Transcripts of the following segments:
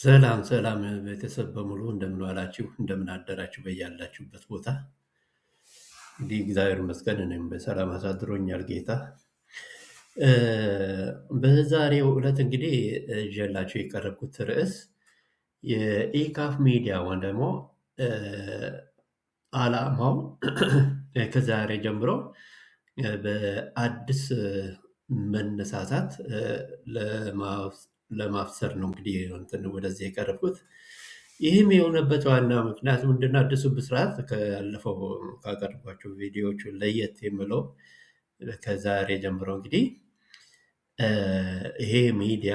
ሰላም ሰላም ቤተሰብ በሙሉ እንደምን ዋላችሁ፣ እንደምን አደራችሁ በያላችሁበት ቦታ። እንግዲህ እግዚአብሔር ይመስገን እኔም በሰላም አሳድሮኛል ጌታ። በዛሬው ዕለት እንግዲህ ይዤላችሁ የቀረብኩት ርዕስ የኢካፍ ሚዲያ ወይም ደግሞ ዓላማው ከዛሬ ጀምሮ በአዲስ መነሳሳት ለማብሰር ነው እንግዲህ ወደዚህ የቀረብኩት። ይህም የሆነበት ዋና ምክንያት ምንድነው? አዲሱ ብስራት ካለፈው ካቀረብኳቸው ቪዲዮዎቹ ለየት የምለው ከዛሬ ጀምሮ እንግዲህ ይሄ ሚዲያ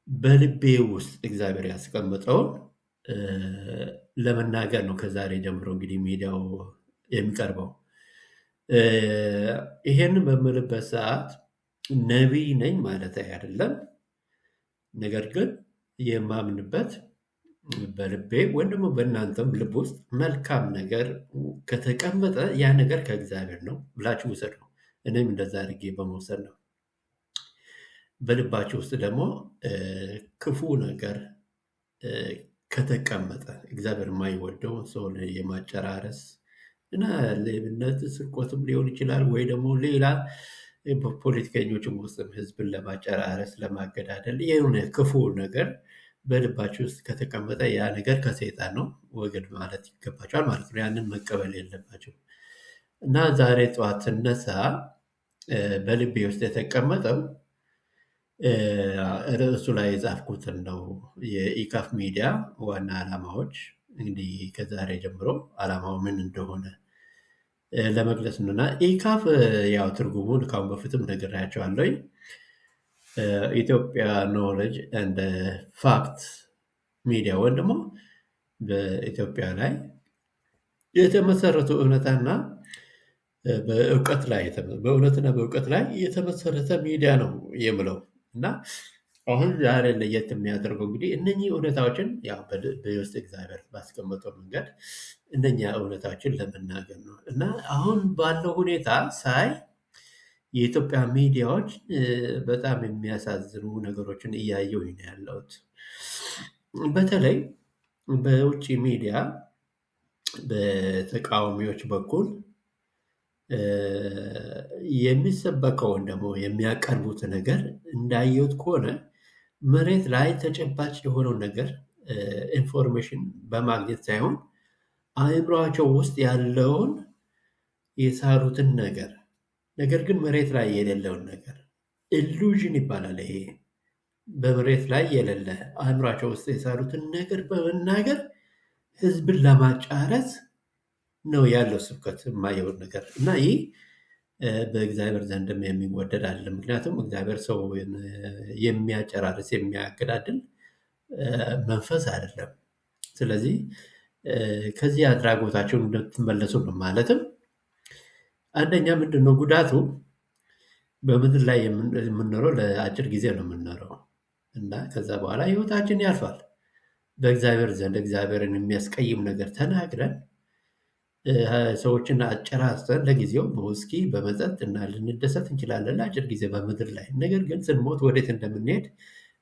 በልቤ ውስጥ እግዚአብሔር ያስቀመጠውን ለመናገር ነው። ከዛሬ ጀምሮ እንግዲህ ሚዲያው የሚቀርበው ይሄንን በምልበት ሰዓት ነቢይ ነኝ ማለት አይደለም። ነገር ግን የማምንበት በልቤ ወይም ደግሞ በእናንተም ልብ ውስጥ መልካም ነገር ከተቀመጠ ያ ነገር ከእግዚአብሔር ነው ብላችሁ ውሰድ ነው። እኔም እንደዛ አድርጌ በመውሰድ ነው። በልባችሁ ውስጥ ደግሞ ክፉ ነገር ከተቀመጠ እግዚአብሔር የማይወደው ሰውን የማጨራረስ እና ሌብነት፣ ስርቆትም ሊሆን ይችላል ወይ ደግሞ ሌላ በፖለቲከኞችም ውስጥም ህዝብን ለማጨራረስ ለማገዳደል የሆነ ክፉ ነገር በልባችሁ ውስጥ ከተቀመጠ ያ ነገር ከሰይጣን ነው ወገድ ማለት ይገባቸዋል ማለት ነው። ያንን መቀበል የለባቸው እና ዛሬ ጠዋት ስነሳ በልቤ ውስጥ የተቀመጠው ርዕሱ ላይ የጻፍኩትን ነው። የኢካፍ ሚዲያ ዋና ዓላማዎች እንግዲህ ከዛሬ ጀምሮ ዓላማው ምን እንደሆነ ለመግለጽ ነው እና ኢካፍ ያው ትርጉሙን ካሁን በፊትም ነግሬያቸዋለሁ። ኢትዮጵያ ኖሌጅ ኤንድ ፋክት ሚዲያ ወይም ደግሞ በኢትዮጵያ ላይ የተመሰረቱ እውነትና በእውነትና በእውቀት ላይ የተመሰረተ ሚዲያ ነው የምለው እና አሁን ዛሬ ለየት የሚያደርገው እንግዲህ እነኚህ እውነታዎችን ያው በውስጥ እግዚአብሔር ባስቀመጠው መንገድ እነኛ እውነታዎችን ለመናገር ነው እና አሁን ባለው ሁኔታ ሳይ የኢትዮጵያ ሚዲያዎች በጣም የሚያሳዝኑ ነገሮችን እያየሁኝ ነው ያለሁት። በተለይ በውጭ ሚዲያ በተቃዋሚዎች በኩል የሚሰበከውን ደግሞ የሚያቀርቡት ነገር እንዳየሁት ከሆነ መሬት ላይ ተጨባጭ የሆነውን ነገር ኢንፎርሜሽን በማግኘት ሳይሆን አእምሯቸው ውስጥ ያለውን የሳሉትን ነገር ግን መሬት ላይ የሌለውን ነገር ኢሉዥን ይባላል። ይሄ በመሬት ላይ የሌለ አእምሯቸው ውስጥ የሳሉትን ነገር በመናገር ህዝብን ለማጫረስ ነው ያለው ስብከት የማየውን ነገር እና ይህ በእግዚአብሔር ዘንድም የሚወደድ አይደለም። ምክንያቱም እግዚአብሔር ሰው የሚያጨራርስ የሚያገዳድል መንፈስ አይደለም። ስለዚህ ከዚህ አድራጎታቸውን እንድትመለሱ ነው። ማለትም አንደኛ ምንድነው ጉዳቱ? በምድር ላይ የምንኖረው ለአጭር ጊዜ ነው የምንኖረው እና ከዛ በኋላ ህይወታችን ያልፋል። በእግዚአብሔር ዘንድ እግዚአብሔርን የሚያስቀይም ነገር ተናግረን ሰዎችን አጨራርሰን ለጊዜው በውስኪ በመጠጥ እና ልንደሰት እንችላለን ለአጭር ጊዜ በምድር ላይ። ነገር ግን ስንሞት ወዴት እንደምንሄድ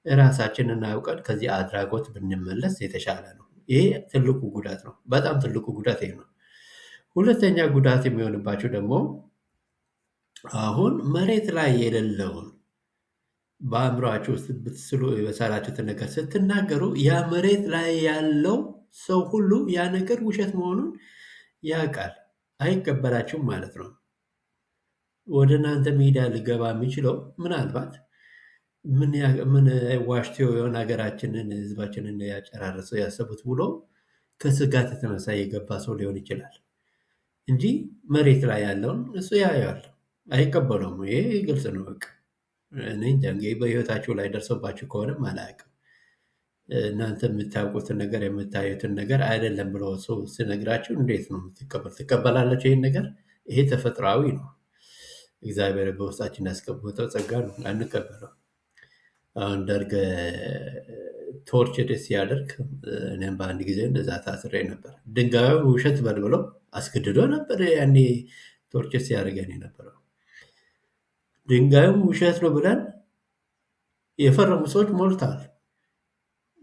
ራሳችንን አውቀን ከዚህ አድራጎት ብንመለስ የተሻለ ነው። ይሄ ትልቁ ጉዳት ነው። በጣም ትልቁ ጉዳት ይሄ ነው። ሁለተኛ ጉዳት የሚሆንባቸው ደግሞ አሁን መሬት ላይ የሌለውን በአእምሯችሁ ውስጥ ብትስሉ የበሳላችሁትን ነገር ስትናገሩ ያ መሬት ላይ ያለው ሰው ሁሉ ያ ነገር ውሸት መሆኑን ያውቃል፣ አይቀበላችሁም ማለት ነው። ወደ እናንተ ሚዲያ ሊገባ የሚችለው ምናልባት ምን ዋሽቴው የሆነ ሀገራችንን ህዝባችንን ያጨራረሰው ያሰቡት ብሎ ከስጋት የተነሳ የገባ ሰው ሊሆን ይችላል እንጂ መሬት ላይ ያለውን እሱ ያየዋል፣ አይቀበለውም። ይሄ ግልጽ ነው። በቃ እኔ እንጃ እንግዲህ በህይወታችሁ ላይ ደርሶባችሁ ከሆነም አላውቅም። እናንተ የምታውቁትን ነገር የምታዩትን ነገር አይደለም ብሎ ሰው ሲነግራችሁ እንዴት ነው ትቀበላላችሁ? ይህን ነገር ይሄ ተፈጥሯዊ ነው። እግዚአብሔር በውስጣችን ያስቀመጠው ጸጋ ነው፣ አንቀበለው። አሁን ደርግ ቶርች ሲያደርግ እኔም በአንድ ጊዜ እንደዛ ታስሬ ነበር። ድንጋዩ ውሸት በል ብሎ አስገድዶ ነበር ያኔ ቶርች ሲያደርገን የነበረው። ድንጋዩም ውሸት ነው ብለን የፈረሙ ሰዎች ሞልተዋል፣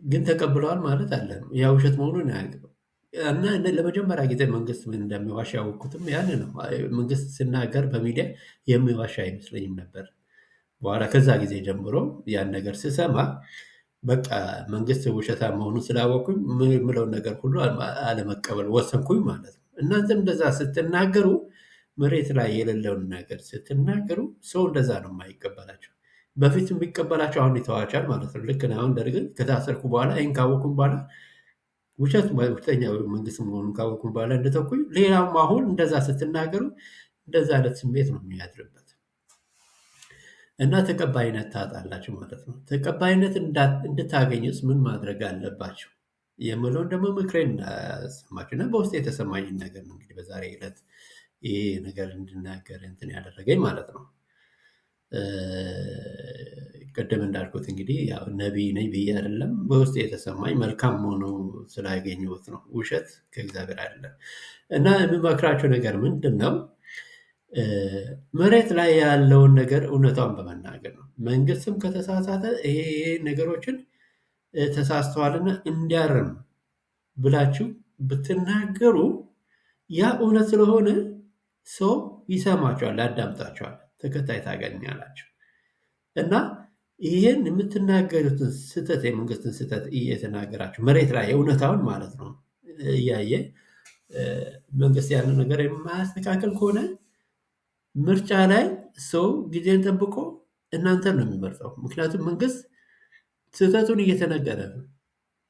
ግን ተቀብለዋል ማለት አለ ያ ውሸት መሆኑን አያውቅም። እና ለመጀመሪያ ጊዜ መንግስት ምን እንደሚዋሽ ያወቅኩትም ያን ነው። መንግስት ሲናገር በሚዲያ የሚዋሽ አይመስለኝም ነበር። በኋላ ከዛ ጊዜ ጀምሮ ያን ነገር ስሰማ በቃ መንግስት ውሸታ መሆኑን ስላወቅኩኝ የምለውን ነገር ሁሉ አለመቀበል ወሰንኩኝ ማለት ነው። እናንተም እንደዛ ስትናገሩ፣ መሬት ላይ የሌለውን ነገር ስትናገሩ ሰው እንደዛ ነው የማይቀበላቸው። በፊት የሚቀበላቸው አሁን ይተዋቻል ማለት ነው። ልክ አሁን ደርግን ከታሰርኩ በኋላ ይህን ካወቅኩኝ በኋላ ውሸት ሁለተኛ መንግስት መሆኑን ካወቅኩኝ በኋላ እንደተኩኝ፣ ሌላውም አሁን እንደዛ ስትናገሩ እንደዛ አይነት ስሜት ነው የሚያድርበት እና ተቀባይነት ታጣላችሁ ማለት ነው። ተቀባይነት እንድታገኙስ ምን ማድረግ አለባቸው የምለውን ደግሞ ምክሬን ሰማችሁ እና በውስጥ የተሰማኝን ነገር ነው እንግዲህ በዛሬ ዕለት ይሄ ነገር እንድናገር እንትን ያደረገኝ ማለት ነው። ቅድም እንዳልኩት እንግዲህ ያው ነቢይ ነኝ ብዬ አይደለም፣ በውስጥ የተሰማኝ መልካም ሆኖ ስላገኘሁት ነው። ውሸት ከእግዚአብሔር አይደለም። እና የምመክራቸው ነገር ምንድን ነው? መሬት ላይ ያለውን ነገር እውነታውን በመናገር ነው። መንግስትም ከተሳሳተ ይሄ ነገሮችን ተሳስተዋልና እንዲያርም ብላችሁ ብትናገሩ ያ እውነት ስለሆነ ሰው ይሰማቸዋል፣ ያዳምጣቸዋል፣ ተከታይ ታገኛላችሁ። እና ይህን የምትናገሩትን ስህተት የመንግስትን ስህተት እየተናገራችሁ መሬት ላይ እውነታውን ማለት ነው እያየ መንግስት ያንን ነገር የማያስተካከል ከሆነ ምርጫ ላይ ሰው ጊዜን ጠብቆ እናንተን ነው የሚመርጠው። ምክንያቱም መንግስት ስህተቱን እየተነገረ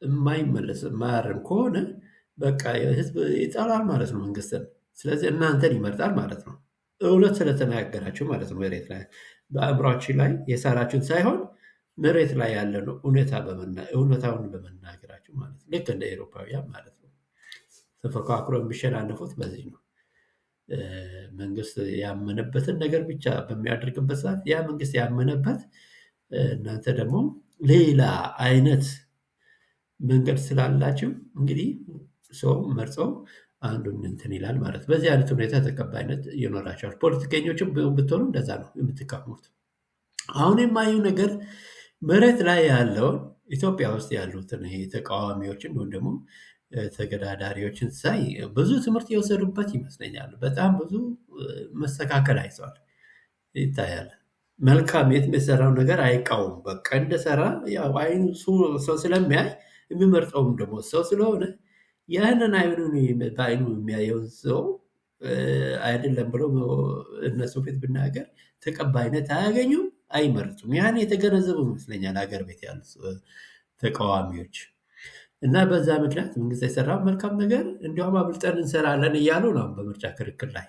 የማይመለስ የማያርም ከሆነ በቃ ህዝብ ይጠላል ማለት ነው መንግስትን። ስለዚህ እናንተን ይመርጣል ማለት ነው። እውነት ስለተናገራችሁ ማለት ነው። መሬት ላይ በአእምሯችን ላይ የሳላችሁን ሳይሆን መሬት ላይ ያለ ነው እውነታውን በመናገራችሁ ማለት ነው። ልክ እንደ ኤሮፓውያን ማለት ነው። ተፈካክሮ የሚሸናነፉት በዚህ ነው። መንግስት ያመነበትን ነገር ብቻ በሚያደርግበት ሰዓት ያ መንግስት ያመነበት፣ እናንተ ደግሞ ሌላ አይነት መንገድ ስላላችሁ እንግዲህ ሰው መርጸው አንዱን እንትን ይላል ማለት። በዚህ አይነት ሁኔታ ተቀባይነት ይኖራቸዋል። ፖለቲከኞችም ብትሆኑ እንደዛ ነው የምትቃሙት። አሁን የማየው ነገር መሬት ላይ ያለውን ኢትዮጵያ ውስጥ ያሉትን ይሄ ተቃዋሚዎችን ወይም ደግሞ ተገዳዳሪዎችን ሳይ ብዙ ትምህርት የወሰዱበት ይመስለኛል። በጣም ብዙ መስተካከል አይተዋል ይታያል። መልካም የሰራው ነገር አይቃወም። በቃ እንደሰራ ያው አይኑ ሰው ስለሚያይ የሚመርጠውም ደግሞ ሰው ስለሆነ ያንን በአይኑ የሚያየውን ሰው አይደለም ብሎ እነሱ ፊት ብናገር ተቀባይነት አያገኙም፣ አይመርጡም። ያን የተገነዘቡ ይመስለኛል ሀገር ቤት ያሉ ተቃዋሚዎች። እና በዛ ምክንያት መንግስት የሰራው መልካም ነገር እንዲሁም አብልጠን እንሰራለን እያሉ ነው በምርጫ ክርክር ላይ።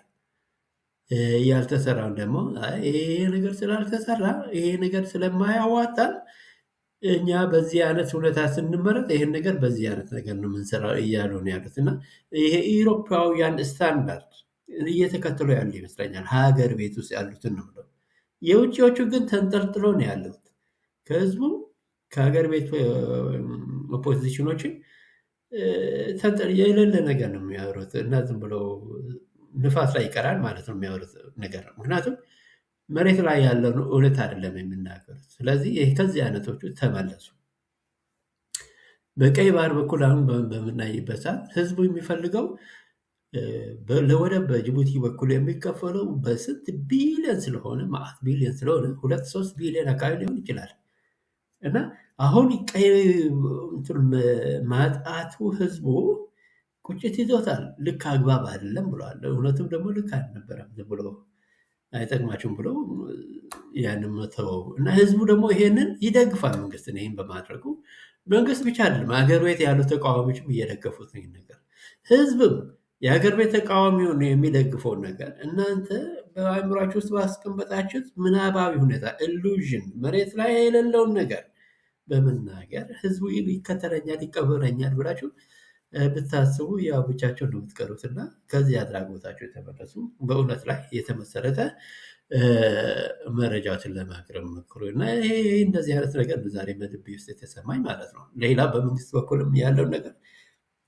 ያልተሰራውን ደግሞ ይሄ ነገር ስላልተሰራ ይሄ ነገር ስለማያዋጣን እኛ በዚህ አይነት ሁኔታ ስንመረጥ ይሄን ነገር በዚህ አይነት ነገር ነው የምንሰራው እያሉ ነው ያሉት። እና ይሄ ኢሮፓውያን ስታንዳርድ እየተከተሉ ያሉ ይመስለኛል ሀገር ቤት ውስጥ ያሉትን ነው ብለው። የውጭዎቹ ግን ተንጠልጥሎ ነው ያሉት። ከህዝቡ ከሀገር ቤት ኦፖዚሽኖችን የሌለ ነገር ነው የሚያወሩት እና ዝም ብሎ ንፋስ ላይ ይቀራል ማለት ነው የሚያወሩት ነገር ነው። ምክንያቱም መሬት ላይ ያለውን እውነት አይደለም የሚናገሩት። ስለዚህ ከዚህ አይነቶቹ ተመለሱ። በቀይ ባህር በኩል አሁን በምናይበት ሰዓት ህዝቡ የሚፈልገው ለወደብ በጅቡቲ በኩል የሚከፈለው በስንት ቢሊዮን ስለሆነ ማአት ቢሊዮን ስለሆነ 2-3 ቢሊዮን አካባቢ ሊሆን ይችላል። እና አሁን ቀይ ማጣቱ ህዝቡ ቁጭት ይዞታል። ልክ አግባብ አይደለም ብለዋል። እውነቱም ደግሞ ልክ አልነበረም ብሎ አይጠቅማችሁም ብሎ ያንን መተው እና ህዝቡ ደግሞ ይሄንን ይደግፋል መንግስትን። ይህን በማድረጉ መንግስት ብቻ አይደለም ሀገር ቤት ያሉ ተቃዋሚዎችም እየደገፉት ነው። ይህን ነገር ህዝብም የሀገር ቤት ተቃዋሚውን የሚደግፈውን ነገር እናንተ በአእምሯችሁ ውስጥ ባስቀመጣችሁት ምናባዊ ሁኔታ ኢሉዥን መሬት ላይ የሌለውን ነገር በመናገር ህዝቡ ይከተለኛል ይቀበለኛል ብላችሁ ብታስቡ ያው ብቻቸውን ነው የምትቀሩት። እና ከዚህ አድራጎታቸው የተመለሱ በእውነት ላይ የተመሰረተ መረጃዎችን ለማቅረብ ሞክሩ። እና ይሄ እንደዚህ አይነት ነገር ዛሬ በልቤ ውስጥ የተሰማኝ ማለት ነው። ሌላ በመንግስት በኩልም ያለው ነገር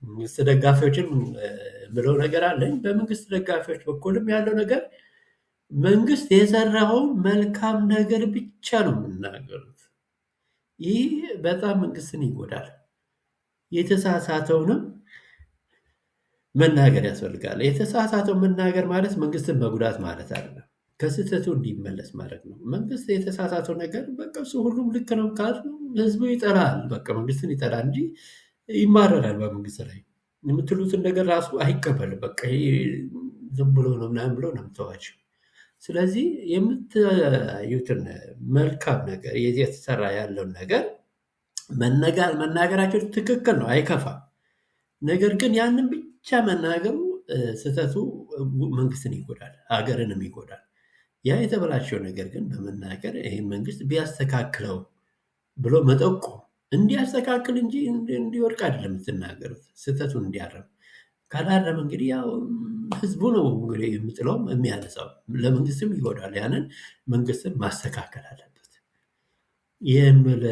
መንግስት ደጋፊዎችን ብለው ነገር አለኝ። በመንግስት ደጋፊዎች በኩልም ያለው ነገር መንግስት የሰራውን መልካም ነገር ብቻ ነው የምናገሩት። ይህ በጣም መንግስትን ይጎዳል። የተሳሳተውንም መናገር ያስፈልጋል። የተሳሳተው መናገር ማለት መንግስትን መጉዳት ማለት አይደለም። ከስህተቱ እንዲመለስ ማድረግ ነው። መንግስት የተሳሳተው ነገር በቃ እሱ ሁሉም ልክ ነው ካል ህዝቡ ይጠላል። በቃ መንግስትን ይጠላል እንጂ ይማረራል። በመንግስት ላይ የምትሉትን ነገር ራሱ አይቀበልም። በቃ ይሄ ዝም ብሎ ነው ምናምን ብሎ ነው የምተዋቸው። ስለዚህ የምታዩትን መልካም ነገር የተሰራ ያለውን ነገር መናገራቸው ትክክል ነው፣ አይከፋም። ነገር ግን ያንን ብቻ መናገሩ ስህተቱ መንግስትን ይጎዳል፣ ሀገርንም ይጎዳል። ያ የተበላሸው ነገር ግን በመናገር ይህን መንግስት ቢያስተካክለው ብሎ መጠቆም እንዲያስተካክል እንጂ እንዲወድቅ አይደለም የምትናገሩት፣ ስህተቱን እንዲያረም። ካላረም እንግዲህ ያው ህዝቡ ነው እንግዲህ የምጥለውም የሚያነሳው፣ ለመንግስትም ይጎዳል። ያንን መንግስትን ማስተካከል አለበት የምል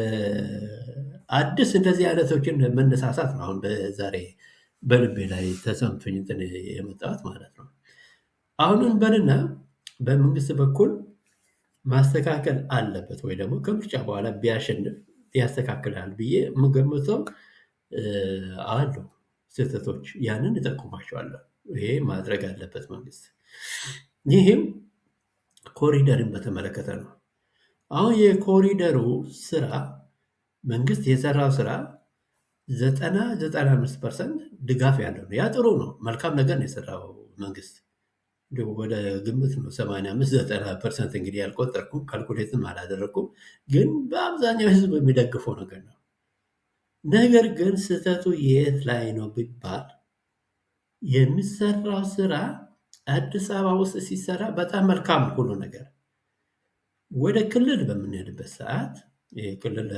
አዲስ እንደዚህ አይነቶችን መነሳሳት ነው አሁን በዛሬ በልቤ ላይ ተሰምቶኝ እንትን የመጣሁት ማለት ነው። አሁንም በልና በመንግስት በኩል ማስተካከል አለበት ወይ ደግሞ ከምርጫ በኋላ ቢያሸንፍ ያስተካክላል ብዬ የምገምተው አሉ ስህተቶች፣ ያንን እጠቁማቸዋለሁ። ይሄ ማድረግ አለበት መንግስት። ይህም ኮሪደርን በተመለከተ ነው። አሁን የኮሪደሩ ስራ መንግስት የሰራው ስራ 95% ድጋፍ ያለው ነው። ያ ጥሩ ነው፣ መልካም ነገር ነው የሰራው መንግስት። እንዲሁ ወደ ግምት ነው 85-90% እንግዲህ ያልቆጠርኩም ካልኩሌትም አላደረኩም፣ ግን በአብዛኛው ህዝብ የሚደግፈው ነገር ነው። ነገር ግን ስህተቱ የት ላይ ነው ቢባል የሚሰራው ስራ አዲስ አበባ ውስጥ ሲሰራ በጣም መልካም ሁሉ ነገር፣ ወደ ክልል በምንሄድበት ሰዓት የክልል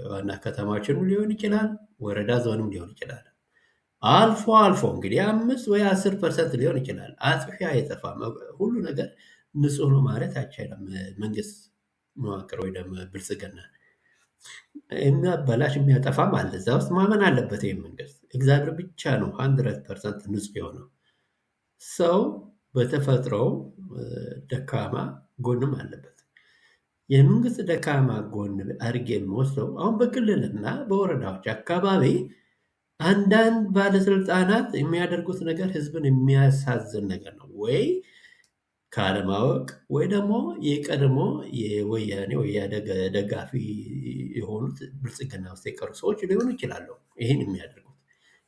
ዋና ከተማዎችንም ሊሆን ይችላል፣ ወረዳ ዞንም ሊሆን ይችላል። አልፎ አልፎ እንግዲህ 5 ወይ 10% ሊሆን ይችላል። አጥፊ አይጠፋም። ሁሉ ነገር ንጹህ ነው ማለት አይቻልም። መንግስት መዋቅር ወይ ደግሞ ብልጽግና የሚያበላሽ የሚያጠፋም አለ። እዛ ውስጥ ማመን አለበት ይህ መንግስት። እግዚአብሔር ብቻ ነው 100% ንጹህ የሆነው። ሰው በተፈጥሮው ደካማ ጎንም አለበት። የመንግስት ደካማ ጎን አድርጌ የምወስደው አሁን በክልልና በወረዳዎች አካባቢ አንዳንድ ባለስልጣናት የሚያደርጉት ነገር ህዝብን የሚያሳዝን ነገር ነው። ወይ ካለማወቅ ወይ ደግሞ የቀድሞ የወያኔ ወይ ደጋፊ የሆኑት ብልጽግና ውስጥ የቀሩ ሰዎች ሊሆኑ ይችላሉ ይህን የሚያደርጉት።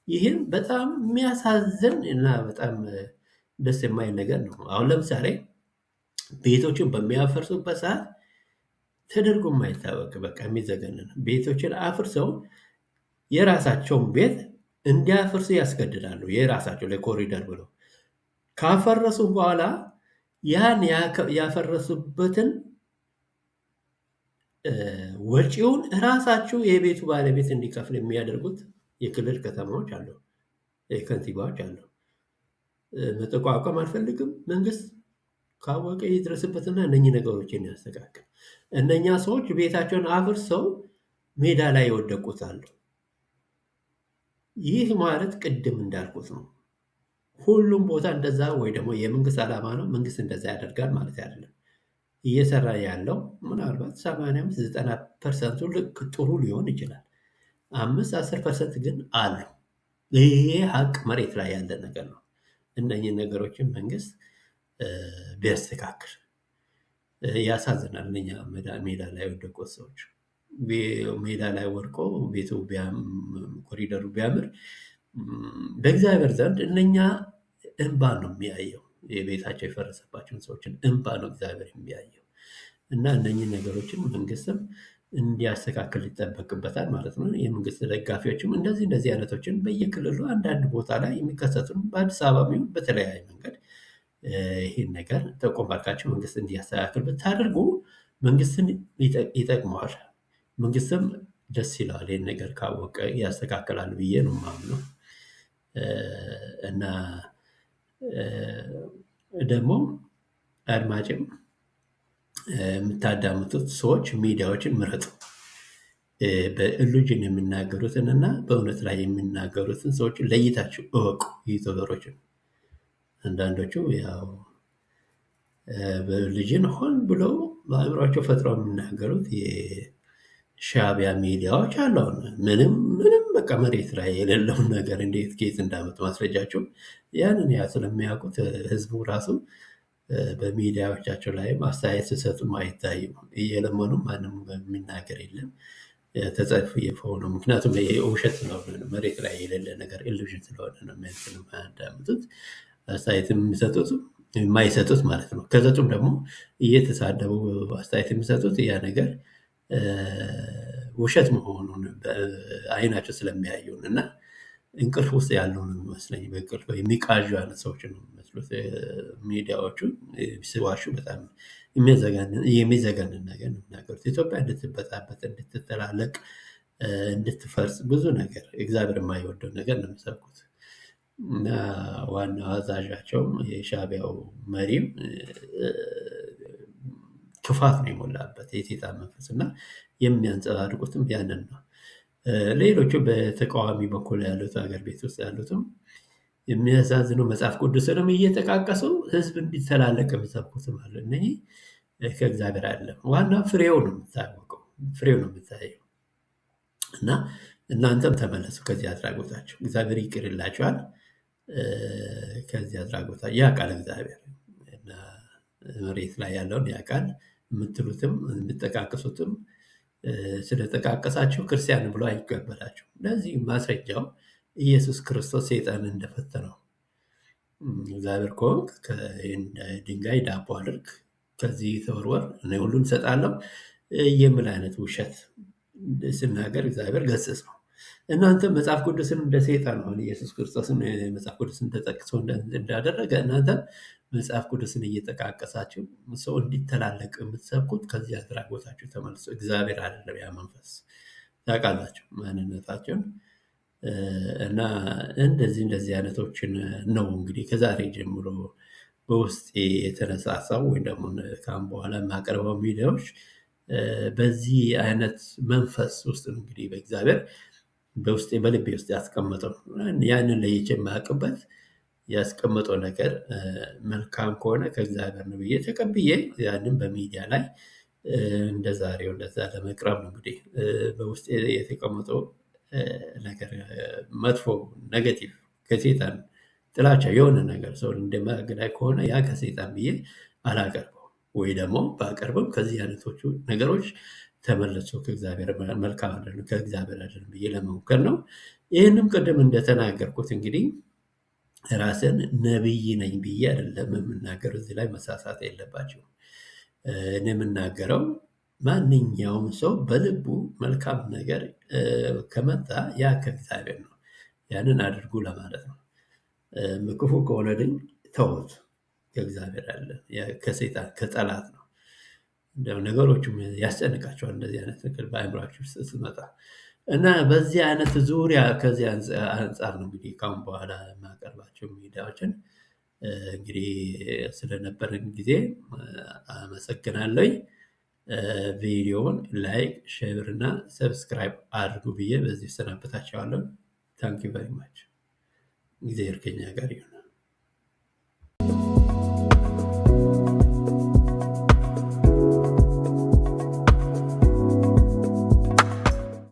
ይህም በጣም የሚያሳዝን እና በጣም ደስ የማይል ነገር ነው። አሁን ለምሳሌ ቤቶችን በሚያፈርሱበት ሰዓት ተደርጎ የማይታወቅ በቃ የሚዘገንን ቤቶችን አፍርሰው የራሳቸውን ቤት እንዲያፈርሱ ያስገድዳሉ። የራሳቸው ለኮሪደር ብለው ካፈረሱ በኋላ ያን ያፈረሱበትን ወጪውን ራሳቸው የቤቱ ባለቤት እንዲከፍል የሚያደርጉት የክልል ከተማዎች አሉ፣ ከንቲባዎች አሉ። መጠቋቋም አልፈልግም። መንግስት ካወቀ ይድረስበትና እነኚህ ነገሮችን ያስተካክል። እነኛ ሰዎች ቤታቸውን አፍርሰው ሜዳ ላይ የወደቁት አሉ። ይህ ማለት ቅድም እንዳልኩት ነው። ሁሉም ቦታ እንደዛ ወይ ደግሞ የመንግስት ዓላማ ነው መንግስት እንደዛ ያደርጋል ማለት አይደለም። እየሰራ ያለው ምናልባት 85-90% ልክ ጥሩ ሊሆን ይችላል። 5-10% ግን አሉ። ይሄ ሀቅ መሬት ላይ ያለ ነገር ነው። እነኚህ ነገሮችን መንግስት ቢያስተካክል ያሳዝናል። እነኛ ሜዳ ላይ የወደቁት ሰዎች ሜዳ ላይ ወድቆ ቤቱ ኮሪደሩ ቢያምር በእግዚአብሔር ዘንድ እነኛ እንባ ነው የሚያየው። የቤታቸው የፈረሰባቸውን ሰዎችን እንባ ነው እግዚአብሔር የሚያየው። እና እነኚህ ነገሮችን መንግስትም እንዲያስተካክል ይጠበቅበታል ማለት ነው። የመንግስት ደጋፊዎችም እንደዚህ አይነቶችን በየክልሉ አንዳንድ ቦታ ላይ የሚከሰቱን በአዲስ አበባ ይሁን በተለያየ መንገድ ይህን ነገር ተቆማርካቸው መንግስት እንዲያስተካክል ብታደርጉ መንግስትን ይጠቅመዋል። መንግስትም ደስ ይለዋል። ይህን ነገር ካወቀ ያስተካክላል ብዬ ነው የማምነው። እና ደግሞ አድማጭም የምታዳምጡት ሰዎች ሚዲያዎችን ምረጡ። በኢሉዥን የሚናገሩትን እና በእውነት ላይ የሚናገሩትን ሰዎች ለይታችሁ እወቁ። ዩቱበሮችን አንዳንዶቹ ያው በኢሉዥን ሆን ብለው በአእምሯቸው ፈጥረው የሚናገሩት ሻዕቢያ ሚዲያዎች አሉ። አሁን ምንም በቃ መሬት ላይ የሌለውን ነገር እንዴት ከየት እንዳመጡ ማስረጃቸውን ያንን ስለሚያውቁት ህዝቡ ራሱ በሚዲያዎቻቸው ላይም አስተያየት ሲሰጡም አይታዩም። እየለመኑ ማንም የሚናገር የለም። ተጸይፈው ነው። ምክንያቱም ይሄ ውሸት ስለሆነ ነው። መሬት ላይ የሌለ ነገር ኢሉዥን ስለሆነ ነው የማያዳምጡት። አስተያየት የሚሰጡት የማይሰጡት ማለት ነው። ከሰጡም ደግሞ እየተሳደቡ አስተያየት የሚሰጡት ያ ነገር ውሸት መሆኑን በአይናቸው ስለሚያዩን እና እንቅልፍ ውስጥ ያለው ነው የሚመስለኝ። በእንቅልፍ የሚቃዡ አይነት ሰዎች ነው የሚመስሉት ሚዲያዎቹ። ሲዋሹ በጣም የሚዘገንን ነገር ነው የሚናገሩት። ኢትዮጵያ እንድትበጣበጥ፣ እንድትተላለቅ፣ እንድትፈርስ ብዙ ነገር እግዚአብሔር የማይወደው ነገር ነው የሚሰብኩት እና ዋናው አዛዣቸውም የሻዕቢያው መሪም ክፋት ነው የሞላበት የሰይጣን መንፈስ እና የሚያንጸባርቁትም ያንን ነው። ሌሎቹ በተቃዋሚ በኩል ያሉት ሀገር ቤት ውስጥ ያሉትም የሚያሳዝነው መጽሐፍ ቅዱስንም እየጠቃቀሱ ህዝብ እንዲተላለቅ የሚሰብኩትም አሉ። እነዚህ ከእግዚአብሔር አይደለም። ዋና ፍሬው ነው የምታወቀው፣ ፍሬው ነው የምታየው። እና እናንተም ተመለሱ ከዚህ አድራጎታቸው፣ እግዚአብሔር ይቅር ይላችኋል። ከዚህ አድራጎታቸው ያውቃል እግዚአብሔር እና መሬት ላይ ያለውን ያውቃል። የምትሉትም የምትጠቃቅሱትም ስለጠቃቀሳችሁ ክርስቲያን ብሎ አይቀበላችሁ። ለዚህ ማስረጃው ኢየሱስ ክርስቶስ ሰይጣንን እንደፈተነው እግዚአብሔር ከሆንክ ድንጋይ ዳቦ አድርግ፣ ከዚህ ተወርወር፣ እኔ ሁሉን እሰጣለሁ የሚል አይነት ውሸት ስናገር እግዚአብሔር ገሰጸው። እናንተ መጽሐፍ ቅዱስን እንደ ሰይጣን ሆነ ኢየሱስ ክርስቶስን መጽሐፍ ቅዱስን ተጠቅሶ እንዳደረገ እናንተ መጽሐፍ ቅዱስን እየጠቃቀሳችሁ ሰው እንዲተላለቅ የምትሰብኩት ከዚህ አድራጎታችሁ ተመልሶ እግዚአብሔር አይደለም ያ መንፈስ። ታውቃላችሁ ማንነታቸውን እና እንደዚህ አይነቶችን ነው እንግዲህ ከዛሬ ጀምሮ በውስጤ የተነሳሳው ወይም ደግሞ ካሁን በኋላ የማቀርበው ሚዲያዎች በዚህ አይነት መንፈስ ውስጥ ነው እንግዲህ በእግዚአብሔር በውስጤ በልቤ ውስጥ ያስቀመጠው። ያንን ለይቼ የማያውቅበት ያስቀመጠው ነገር መልካም ከሆነ ከእግዚአብሔር ነው ብዬ ተቀብዬ ያንን በሚዲያ ላይ እንደ ዛሬው እንደዛ ለመቅረብ ነው እንግዲህ በውስጤ የተቀመጠው ነገር መጥፎ ኔጌቲቭ ከሰይጣን ጥላቻ የሆነ ነገር ሰው እንደማገዳይ ከሆነ ያ ከሰይጣን ብዬ አላቀርበው ወይ ደግሞ ባቀርብም ከዚህ አይነቶቹ ነገሮች ተመልሶ ከእግዚአብሔር መልካም አይደለም ከእግዚአብሔር አይደለም ብዬ ለመሞከር ነው። ይህንም ቅድም እንደተናገርኩት እንግዲህ ራስን ነብይ ነኝ ብዬ አይደለም የምናገረው። እዚህ ላይ መሳሳት የለባቸው። እኔ የምናገረው ማንኛውም ሰው በልቡ መልካም ነገር ከመጣ ያ ከእግዚአብሔር ነው፣ ያንን አድርጉ ለማለት ነው። ክፉ ከሆነ ግን ተውት፣ ከእግዚአብሔር አለ፣ ከሰይጣን ከጠላት ነው። እንደው ነገሮችም ያስጨንቃቸዋል እንደዚህ አይነት ነገር በአእምሯችሁ ውስጥ ስትመጣ እና በዚህ አይነት ዙሪያ ከዚህ አንጻር ነው እንግዲህ ካሁን በኋላ የማቀርባቸው ሚዲያዎችን እንግዲህ ስለነበረን ጊዜ አመሰግናለሁ። ቪዲዮውን ላይክ፣ ሼር እና ሰብስክራይብ አድርጉ ብዬ በዚህ ሰናበታችኋለሁ። ታንክ ዩ ቨሪ ማች። ጊዜ ከኛ ጋር ይሁን።